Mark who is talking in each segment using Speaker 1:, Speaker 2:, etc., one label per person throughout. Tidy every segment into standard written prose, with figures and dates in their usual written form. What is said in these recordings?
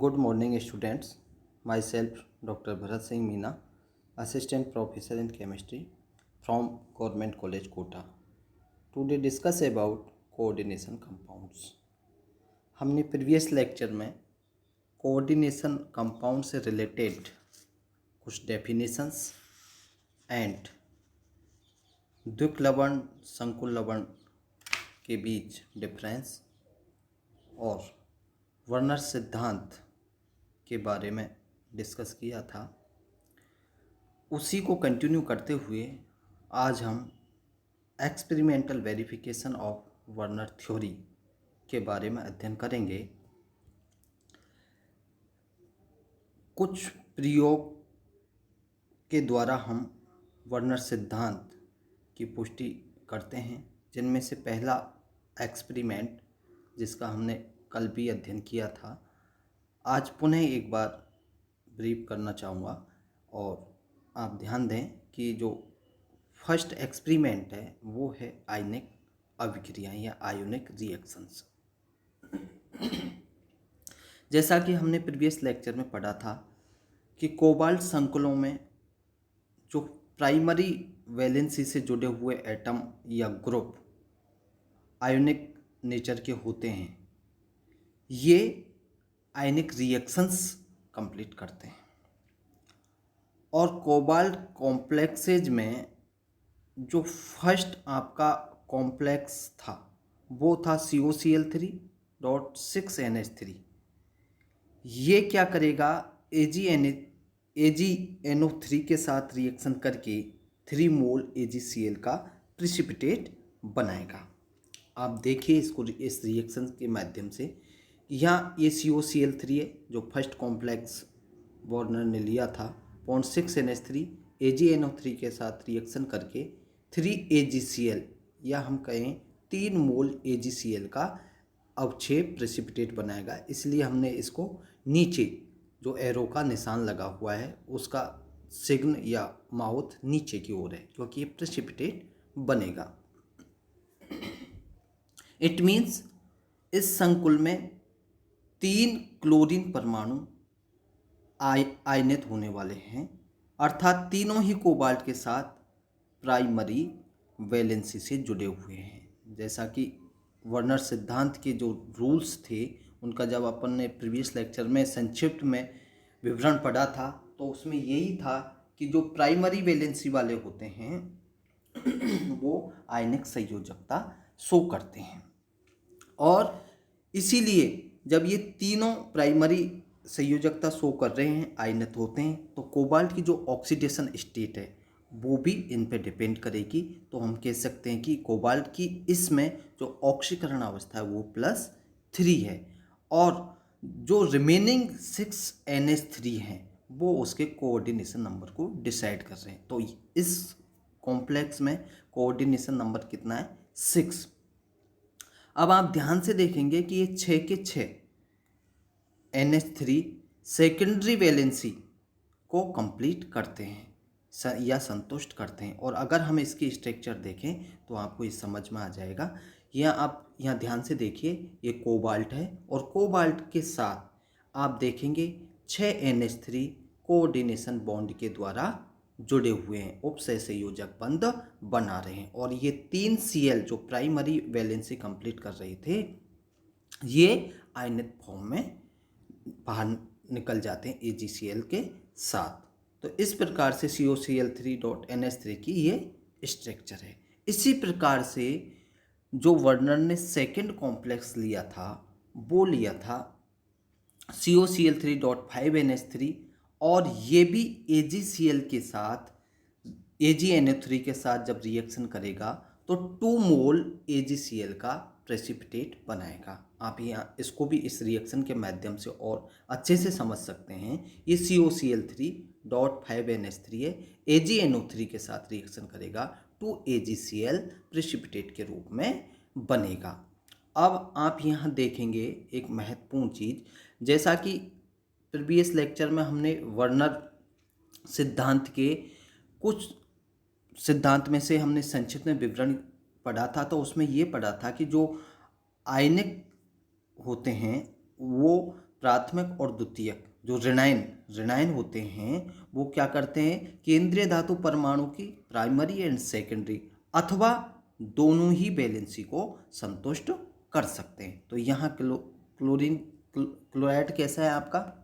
Speaker 1: Good morning, students. Myself, Dr. Bharat Singh Meena, Assistant Professor in Chemistry from Government College, Kota. Today discuss about coordination compounds. हमने previous lecture में coordination compound से related कुछ definitions and द्विक लवण संकुल लवण के बीच difference और Werner सिद्धांत के बारे में डिस्कस किया था। उसी को कंटिन्यू करते हुए आज हम experimental verification of Werner theory के बारे में अध्ययन करेंगे। कुछ प्रयोग के द्वारा हम वर्नर सिद्धांत की पुष्टि करते हैं, जिनमें से पहला एक्सपेरिमेंट जिसका हमने कल भी अध्ययन किया था, आज पुनः एक बार ब्रीफ करना चाहूँगा। और आप ध्यान दें कि जो फर्स्ट एक्सपेरिमेंट है वो है आयनिक अभिक्रियाएं या आयोनिक रिएक्शंस। जैसा कि हमने प्रीवियस लेक्चर में पढ़ा था कि कोबाल्ट संकुलों में जो प्राइमरी वैलेंसी से जुड़े हुए एटम या ग्रुप आयोनिक नेचर के होते हैं, ये आयनिक रिएक्शंस कंप्लीट करते हैं। और कोबाल्ट कॉम्प्लेक्सेज में जो फर्स्ट आपका कॉम्प्लेक्स था वो था COCl3.6NH3। ये क्या करेगा, AgNO3 के साथ रिएक्शन करके 3 मोल AgCl का प्रिसिपिटेट बनाएगा। आप देखिए इसको इस रिएक्शन के माध्यम से। यहाँ ये COCl3 है जो फर्स्ट कॉम्प्लेक्स वार्नर ने लिया था, 0.6NH3 AgNO3 के साथ रिएक्शन करके 3 AgCl या हम कहें 3 मोल AgCl का अवक्षेप प्रेसिपिटेट बनाएगा। इसलिए हमने इसको नीचे जो एरो का निशान लगा हुआ है उसका सिग्न या माउथ नीचे की ओर है, क्योंकि ये प्रेसिपिटेट बनेगा। इट मीन्स इस संकुल में 3 क्लोरीन परमाणु आयनित होने वाले हैं, अर्थात तीनों ही कोबाल्ट के साथ प्राइमरी वैलेंसी से जुड़े हुए हैं। जैसा कि वर्नर सिद्धांत के जो रूल्स थे उनका जब अपन ने प्रीवियस लेक्चर में संक्षिप्त में विवरण पढ़ा था तो उसमें यही था कि जो प्राइमरी वैलेंसी वाले होते हैं वो आयनिक संयोजकता शो करते हैं। और इसीलिए जब ये तीनों प्राइमरी संयोजकता शो कर रहे हैं, आयनित होते हैं, तो कोबाल्ट की जो ऑक्सीडेशन स्टेट है वो भी इन पे डिपेंड करेगी। तो हम कह सकते हैं कि कोबाल्ट की इसमें जो ऑक्सीकरण अवस्था है वो +3 है, और जो रिमेनिंग 6NH3 हैं वो उसके कोऑर्डिनेशन नंबर को डिसाइड कर रहे हैं। तो इस कॉम्प्लेक्स में कोऑर्डिनेशन नंबर कितना है, 6। अब आप ध्यान से देखेंगे कि ये 6 के 6 NH3 सेकेंडरी वैलेंसी को कंप्लीट करते हैं या संतुष्ट करते हैं। और अगर हम इसकी स्ट्रक्चर देखें तो आपको ये समझ में आ जाएगा। आप यहाँ ध्यान से देखिए, ये कोबाल्ट है और कोबाल्ट के साथ आप देखेंगे 6 NH3 कोऑर्डिनेशन बॉन्ड के द्वारा जुड़े हुए हैं, उपसहसंयोजक बंध बना रहे हैं। और ये 3 Cl जो प्राइमरी वैलेंसी कंप्लीट कर रहे थे ये आयनित फॉर्म में बाहर निकल जाते हैं AgCl के साथ। तो इस प्रकार से COCl3.NH3 की ये स्ट्रक्चर है। इसी प्रकार से जो वर्नर ने सेकेंड कॉम्प्लेक्स लिया था वो लिया था COCl3.5NH3, और ये भी AgCl के साथ AgNO3 के साथ जब रिएक्शन करेगा तो 2 मोल AgCl का प्रेसिपिटेट बनाएगा। आप यहाँ इसको भी इस रिएक्शन के माध्यम से और अच्छे से समझ सकते हैं। ये COCl3.5NH3 है, AgNO3 के साथ रिएक्शन करेगा 2 AgCl प्रेसिपिटेट के रूप में बनेगा। अब आप यहाँ देखेंगे एक महत्वपूर्ण चीज़, जैसा कि प्रीवियस लेक्चर में हमने वर्नर सिद्धांत के कुछ सिद्धांत में से हमने संक्षिप्त में विवरण पढ़ा था, तो उसमें ये पढ़ा था कि जो आयनिक होते हैं वो प्राथमिक और द्वितीयक जो ऋणायन ऋणायन होते हैं वो क्या करते हैं, केंद्रीय धातु परमाणु की प्राइमरी एंड सेकेंडरी अथवा दोनों ही वैलेंसी को संतुष्ट कर सकते हैं। तो यहाँ क्लोराइड कैसा है आपका,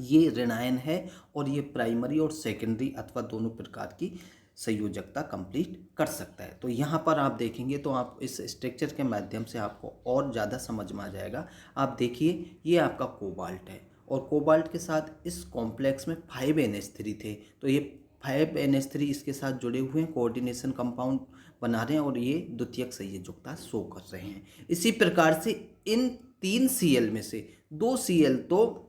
Speaker 1: ये ऋणायन है और ये प्राइमरी और सेकेंडरी अथवा दोनों प्रकार की संयोजकता कंप्लीट कर सकता है। तो यहाँ पर आप देखेंगे तो आप इस स्ट्रक्चर के माध्यम से आपको और ज़्यादा समझ में आ जाएगा। आप देखिए ये आपका कोबाल्ट है और कोबाल्ट के साथ इस कॉम्प्लेक्स में 5NH3 थे, तो ये 5NH3 इसके साथ जुड़े हुए हैं, कोऑर्डिनेशन कंपाउंड बना रहे हैं और ये द्वितीयक संयोजकता शो कर रहे हैं। इसी प्रकार से इन 3 Cl में से 2 Cl तो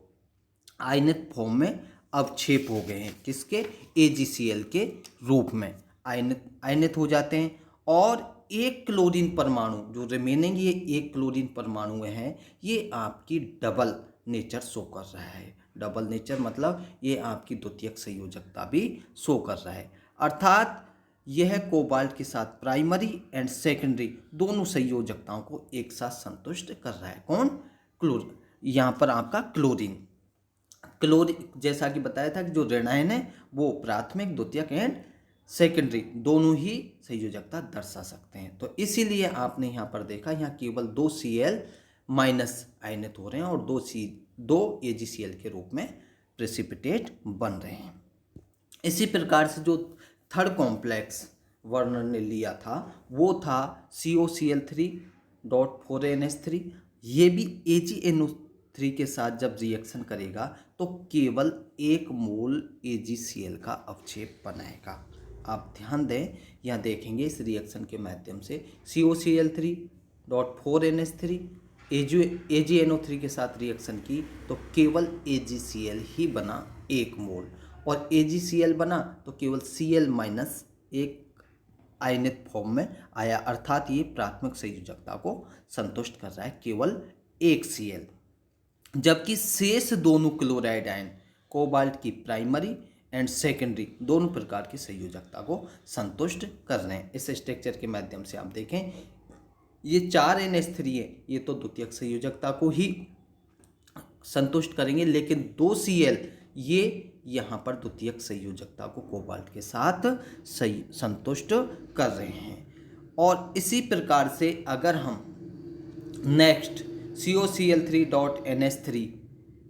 Speaker 1: आयनिक फॉर्म में अवक्षेप हो गए हैं, किसके, AgCl के रूप में आयनित हो जाते हैं। और एक क्लोरीन परमाणु जो रिमेनिंग ये एक क्लोरीन परमाणु है, ये आपकी डबल नेचर शो कर रहा है। डबल नेचर मतलब ये आपकी द्वितीयक संयोजकता भी शो कर रहा है, अर्थात यह कोबाल्ट के साथ प्राइमरी एंड सेकेंडरी दोनों संयोजकताओं को एक साथ संतुष्ट कर रहा है। कौन, क्लोरीन, यहाँ पर आपका क्लोरीन जैसा कि बताया था कि जो ऋणायन है वो प्राथमिक, द्वितीयक एंड सेकेंडरी दोनों ही संयोजकता दर्शा सकते हैं। तो इसीलिए आपने यहाँ पर देखा, यहाँ केवल 2 Cl माइनस आयनित हो रहे हैं और 2 AgCl के रूप में प्रेसिपिटेट बन रहे हैं। इसी प्रकार से जो थर्ड कॉम्प्लेक्स वर्नर ने लिया था वो था COCl3.4NH3। ये भी AgNO3 के साथ जब रिएक्शन करेगा तो केवल 1 मोल AgCl का अवक्षेप बनाएगा। आप ध्यान दें, यहाँ देखेंगे इस रिएक्शन के माध्यम से COCl3.4NH3 AgNO3 के साथ रिएक्शन की तो केवल AgCl ही बना 1 मोल, और AgCl बना तो केवल Cl माइनस एक आयनित फॉर्म में आया, अर्थात ये प्राथमिक संयोजकता को संतुष्ट कर रहा है, केवल 1 Cl। जबकि शेष दोनों क्लोराइड आयन कोबाल्ट की प्राइमरी एंड सेकेंडरी दोनों प्रकार की संयोजकता को संतुष्ट कर रहे हैं। इस स्ट्रक्चर के माध्यम से आप देखें, ये 4NH3 है, ये तो द्वितीयक संयोजकता को ही संतुष्ट करेंगे, लेकिन 2 Cl ये यहाँ पर द्वितीयक संयोजकता को कोबाल्ट के साथ संतुष्ट कर रहे हैं। और इसी प्रकार से अगर हम नेक्स्ट COCl3.NH3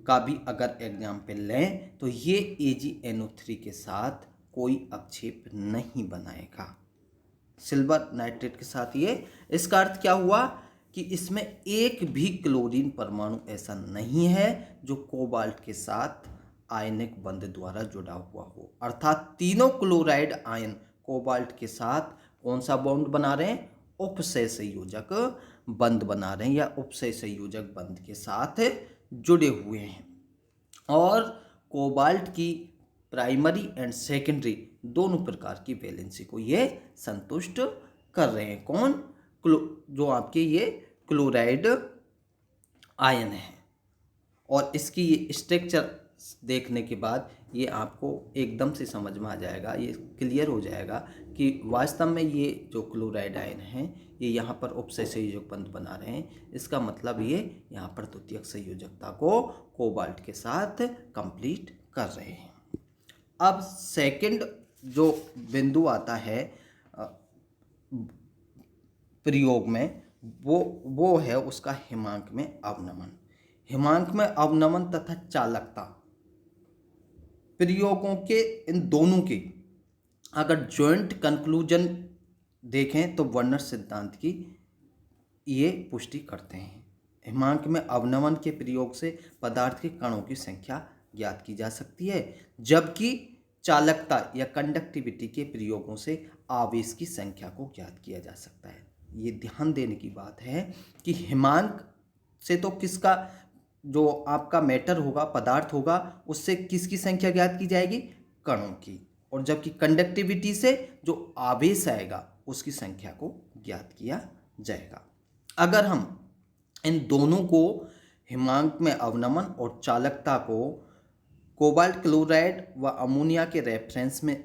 Speaker 1: का भी अगर एग्जाम्पल लें तो ये AgNO3 के साथ कोई अवक्षेप नहीं बनाएगा, सिल्वर नाइट्रेट के साथ ये। इसका अर्थ क्या हुआ कि इसमें एक भी क्लोरीन परमाणु ऐसा नहीं है जो कोबाल्ट के साथ आयनिक बंध द्वारा जुड़ा हुआ हो, अर्थात तीनों क्लोराइड आयन कोबाल्ट के साथ कौन सा बॉन्ड बना रहे हैं, उपसय संयोजक बंध बना रहे हैं या उपसय संयोजक बंध के साथ जुड़े हुए हैं। और कोबाल्ट की प्राइमरी एंड सेकेंडरी दोनों प्रकार की वैलेंसी को ये संतुष्ट कर रहे हैं। कौन, जो आपके ये क्लोराइड आयन है। और इसकी ये स्ट्रक्चर देखने के बाद ये आपको एकदम से समझ में आ जाएगा, ये क्लियर हो जाएगा कि वास्तव में ये जो क्लोराइड आयन हैं ये यहाँ पर उपसय संयोजक बंध बना रहे हैं। इसका मतलब ये यहाँ पर द्वितीयक संयोजकता को कोबाल्ट के साथ कंप्लीट कर रहे हैं। अब सेकंड जो बिंदु आता है प्रयोग में वो है उसका हिमांक में अवनमन। हिमांक में अवनमन तथा चालकता प्रयोगों के इन दोनों के अगर जॉइंट कंक्लूजन देखें तो वर्नर सिद्धांत की ये पुष्टि करते हैं। हिमांक में अवनमन के प्रयोग से पदार्थ के कणों की संख्या ज्ञात की जा सकती है, जबकि चालकता या कंडक्टिविटी के प्रयोगों से आवेश की संख्या को ज्ञात किया जा सकता है। ये ध्यान देने की बात है कि हिमांक से तो किसका जो आपका मैटर होगा, पदार्थ होगा, उससे किसकी संख्या ज्ञात की जाएगी, कणों की, और जबकि कंडक्टिविटी से जो आवेश आएगा उसकी संख्या को ज्ञात किया जाएगा। अगर हम इन दोनों को, हिमांक में अवनमन और चालकता को, कोबाल्ट क्लोराइड व अमोनिया के रेफरेंस में,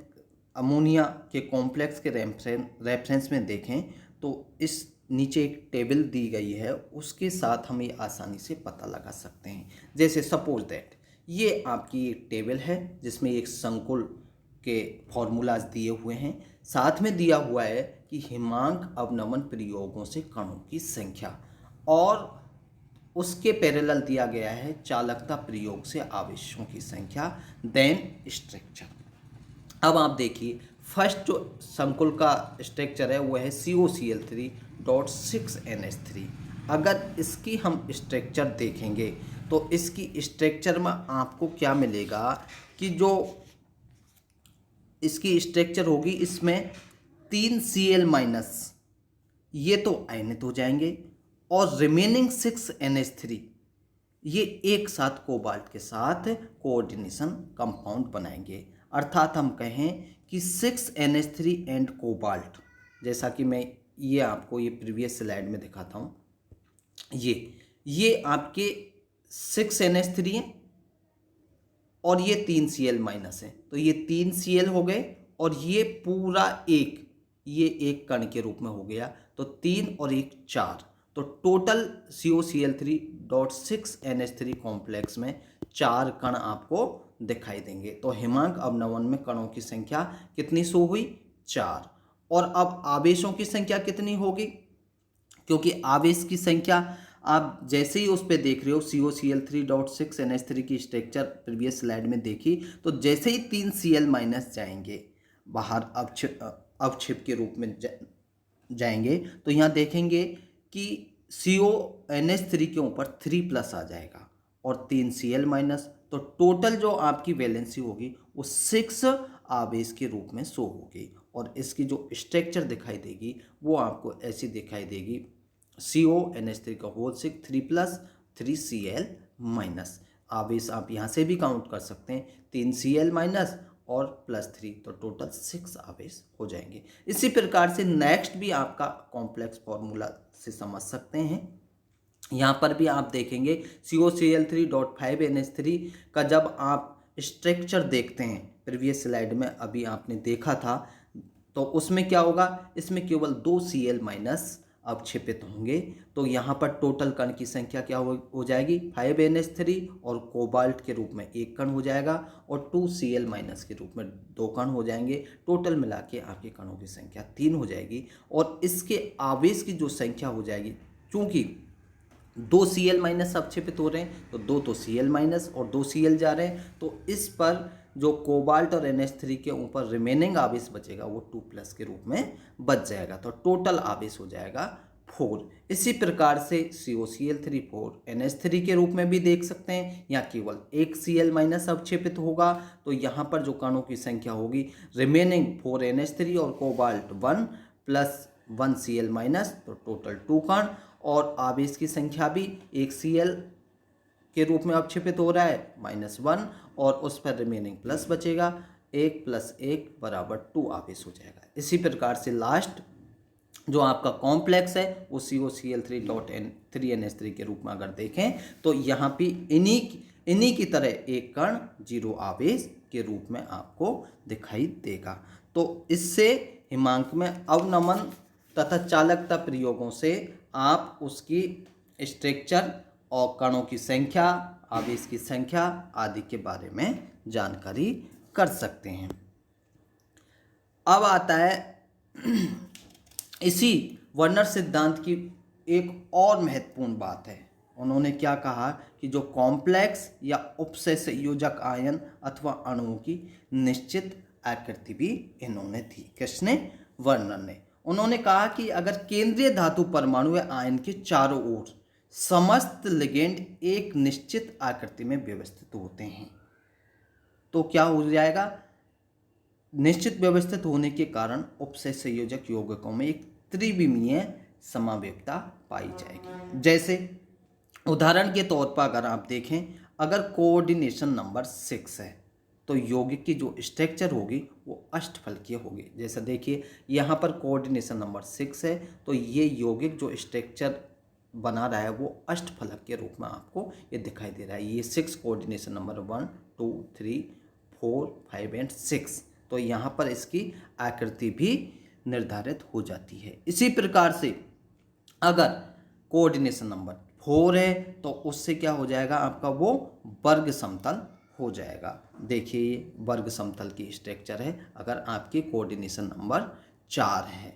Speaker 1: अमोनिया के कॉम्प्लेक्स के रेफरेंस में देखें तो इस नीचे एक टेबल दी गई है, उसके साथ हम ये आसानी से पता लगा सकते हैं। जैसे सपोज दैट ये आपकी एक टेबल है जिसमें एक संकुल के फॉर्मूलाज दिए हुए हैं, साथ में दिया हुआ है कि हिमांक अवनमन प्रयोगों से कणों की संख्या, और उसके पैरेलल दिया गया है चालकता प्रयोग से आवेशों की संख्या, देन स्ट्रक्चर। अब आप देखिए फर्स्ट जो संकुल का स्ट्रक्चर है वो है COCl3.6NH3। अगर इसकी हम स्ट्रक्चर देखेंगे तो इसकी स्ट्रक्चर में आपको क्या मिलेगा कि जो इसकी स्ट्रक्चर होगी, इसमें 3Cl- ये तो आयनित हो जाएंगे, और रिमेनिंग 6NH3 ये एक साथ कोबाल्ट के साथ कोऑर्डिनेशन कंपाउंड बनाएंगे। अर्थात हम कहें कि 6NH3 एंड कोबाल्ट, जैसा कि मैं ये आपको ये प्रीवियस स्लाइड में दिखाता हूँ, ये आपके 6NH3 हैं और ये 3Cl- है, तो ये 3Cl हो गए, और ये पूरा ये एक कण के रूप में हो गया, तो 3 और 1 4, तो टोटल COCl3.6NH3 कॉम्प्लेक्स में 4 कण आपको दिखाई देंगे। तो हिमांक अवनमन में कणों की संख्या कितनी शो हुई? 4। और अब आवेशों की संख्या कितनी होगी? क्योंकि आवेश की संख्या आप जैसे ही उस पर देख रहे हो, COCl3.6NH3 की स्ट्रक्चर प्रीवियस स्लाइड में देखी, तो जैसे ही 3Cl- जाएंगे बाहर अवक्षेप के रूप में जाएंगे, तो यहाँ देखेंगे कि CONH3 के ऊपर 3+ आ जाएगा और 3Cl-, तो टोटल जो आपकी वैलेंसी होगी वो 6 आवेश के रूप में शो होगी, और इसकी जो स्ट्रक्चर दिखाई देगी वो आपको ऐसी दिखाई देगी, CONH3 का होल 6 3+ 3Cl-। आवेश आप यहाँ से भी काउंट कर सकते हैं, 3Cl- और +3, तो टोटल 6 आवेश हो जाएंगे। इसी प्रकार से नेक्स्ट भी आपका कॉम्प्लेक्स फॉर्मूला से समझ सकते हैं। यहाँ पर भी आप देखेंगे COCl3.5NH3 का जब आप स्ट्रक्चर देखते हैं, प्रीवियस स्लाइड में अभी आपने देखा था, तो उसमें क्या होगा, इसमें केवल 2 Cl- अवक्षेपित होंगे, तो यहाँ पर टोटल कण की संख्या क्या हो जाएगी? 5NH3, और कोबाल्ट के रूप में 1 कण हो जाएगा, और 2 Cl- के रूप में 2 कण हो जाएंगे। टोटल मिला के आपके कणों की संख्या 3 हो जाएगी, और इसके आवेश की जो संख्या हो जाएगी, चूंकि 2 Cl- अवक्षेपित हो रहे हैं, तो 2 तो Cl- और 2 Cl जा रहे हैं, तो इस पर जो कोबाल्ट और NH3 के ऊपर रिमेनिंग आवेश बचेगा वो 2+ के रूप में बच जाएगा, तो टोटल आवेश हो जाएगा 4। इसी प्रकार से COCl3 4NH3 के रूप में भी देख सकते हैं, या केवल 1 Cl- अवक्षेपित होगा, तो यहाँ पर जो कणों की संख्या होगी रिमेनिंग 4NH3 और कोबाल्ट 1 + 1 Cl-, तो टोटल 2 कण, और आवेश की संख्या भी 1 Cl के रूप में अवक्षेपित हो रहा है -1, और उस पर रिमेनिंग प्लस बचेगा, 1 + 1 = 2 आवेश हो जाएगा। इसी प्रकार से लास्ट जो आपका कॉम्प्लेक्स है वो COCl3.3NH3 के रूप में अगर देखें, तो यहाँ पे इन्हीं की तरह एक कण 0 आवेश के रूप में आपको दिखाई देगा। तो इससे हिमांक में अवनमन तथा चालकता प्रयोगों से आप उसकी स्ट्रक्चर और कणों की संख्या, आवेश की संख्या आदि के बारे में जानकारी कर सकते हैं। अब आता है इसी वर्नर सिद्धांत की एक और महत्वपूर्ण बात है। उन्होंने क्या कहा कि जो कॉम्प्लेक्स या उपसंयोजक आयन अथवा अणुओं की निश्चित आकृति भी इन्होंने थी। किसने? वर्नर ने। उन्होंने कहा कि अगर केंद्रीय धातु परमाणु या आयन के चारों ओर समस्त लिगेंड एक निश्चित आकृति में व्यवस्थित होते हैं, तो क्या हो जाएगा? निश्चित व्यवस्थित होने के कारण उपसंयोजक यौगिकों में एक त्रिविमीय समावेशिता पाई जाएगी। जैसे उदाहरण के तौर पर अगर आप देखें, अगर कोऑर्डिनेशन नंबर 6 है तो यौगिक की जो स्ट्रक्चर होगी वो अष्टफलकीय होगी। जैसा देखिए यहाँ पर कोऑर्डिनेशन नंबर 6 है, तो ये यौगिक जो स्ट्रक्चर बना रहा है वो अष्टफलक के रूप में आपको ये दिखाई दे रहा है। ये 6 कोऑर्डिनेशन नंबर 1 2 3 4 5 एंड 6, तो यहाँ पर इसकी आकृति भी निर्धारित हो जाती है। इसी प्रकार से अगर कोऑर्डिनेशन नंबर 4 है तो उससे क्या हो जाएगा, आपका वो वर्ग समतल हो जाएगा। देखिए ये वर्ग समतल की स्ट्रक्चर है अगर आपकी कोऑर्डिनेशन नंबर 4 है।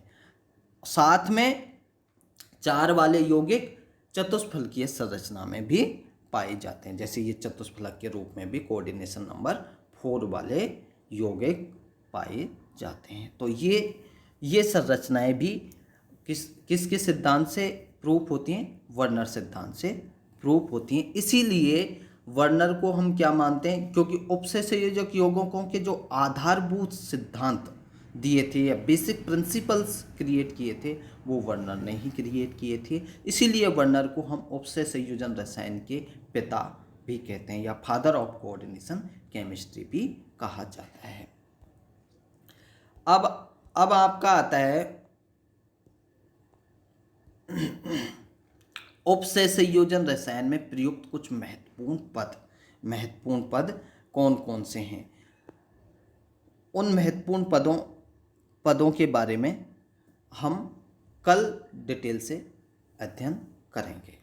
Speaker 1: साथ में 4 वाले यौगिक चतुष्फलकीय संरचना में भी पाए जाते हैं, जैसे ये चतुष्फलक के रूप में भी कोऑर्डिनेशन नंबर 4 वाले यौगिक पाए जाते हैं। तो ये संरचनाएं भी किसके सिद्धांत से प्रूफ होती हैं, वर्नर सिद्धांत से प्रूफ होती हैं। इसीलिए वर्नर को हम क्या मानते हैं, क्योंकि उपसंयोजक यौगिकों के जो आधारभूत सिद्धांत दिए थे या बेसिक प्रिंसिपल्स क्रिएट किए थे वो वर्नर ने ही क्रिएट किए थे। इसीलिए वर्नर को हम उपसे संयोजन रसायन के पिता भी कहते हैं या फादर ऑफ कोऑर्डिनेशन केमिस्ट्री भी कहा जाता है। अब आपका आता है उपसे संयोजन रसायन में प्रयुक्त कुछ महत्वपूर्ण पद कौन कौन से हैं। उन महत्वपूर्ण पदों के बारे में हम कल डिटेल से अध्ययन करेंगे।